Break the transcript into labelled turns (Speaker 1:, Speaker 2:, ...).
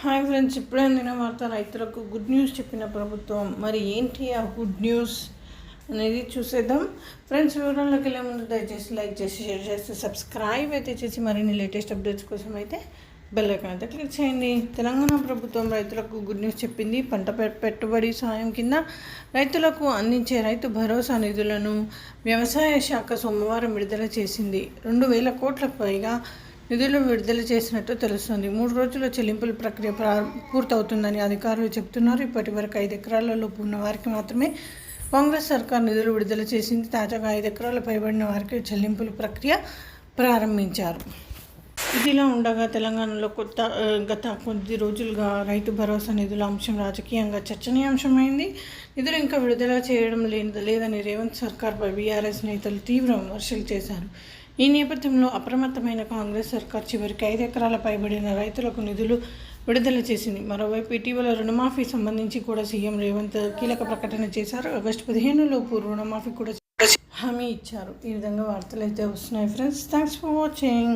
Speaker 1: Hi friends, ఇప్పుడే అందిన వార్త. రైతులకు గుడ్ న్యూస్ చెప్పిన ప్రభుత్వం. మరి ఏంటి ఆ గుడ్ న్యూస్ అనేది చూసేద్దాం. ఫ్రెండ్స్, వివరాల్లోకి వెళ్ళే ముందు దయచేసి లైక్ చేసి, షేర్ చేసి, సబ్స్క్రైబ్ అయితే చేసి మరిన్ని లేటెస్ట్ అప్డేట్స్ కోసం అయితే బెల్ ఐకాన్ అయితే క్లిక్ చేయండి. తెలంగాణ ప్రభుత్వం రైతులకు గుడ్ న్యూస్ చెప్పింది. పంట పెట్టుబడి సాయం కింద రైతులకు అందించే రైతు భరోసా నిధులను వ్యవసాయ శాఖ సోమవారం విడుదల చేసింది. 2,000 కోట్లకు పైగా నిధులు విడుదల చేసినట్టు తెలుస్తుంది. 3 రోజుల చెల్లింపుల ప్రక్రియ పూర్తవుతుందని అధికారులు చెబుతున్నారు. ఇప్పటి వరకు 5 ఎకరాలలోపు ఉన్న వారికి మాత్రమే కాంగ్రెస్ సర్కార్ నిధులు విడుదల చేసింది. తాజాగా 5 ఎకరాల పైబడిన వారికి చెల్లింపుల ప్రక్రియ ప్రారంభించారు. ఇదిలా ఉండగా తెలంగాణలో గత కొద్ది రోజులుగా రైతు భరోసా నిధుల అంశం రాజకీయంగా చర్చనీయాంశమైంది. నిధులు ఇంకా విడుదల చేయడం లేదని రేవంత్ సర్కార్పై బీఆర్ఎస్ నేతలు తీవ్ర విమర్శలు చేశారు. ఈ నేపథ్యంలో అప్రమత్తమైన కాంగ్రెస్ సర్కార్ చివరికి 5 ఎకరాల పైబడిన రైతులకు నిధులు విడుదల చేసింది. మరోవైపు ఇటీవల రుణమాఫీ సంబంధించి కూడా సీఎం రేవంత్ కీలక ప్రకటన చేశారు. ఆగస్టు 15 లోపు రుణమాఫీ కూడా హామీ ఇచ్చారు. ఈ విధంగా వార్తలు అయితే వస్తున్నాయి. Friends, thanks for watching.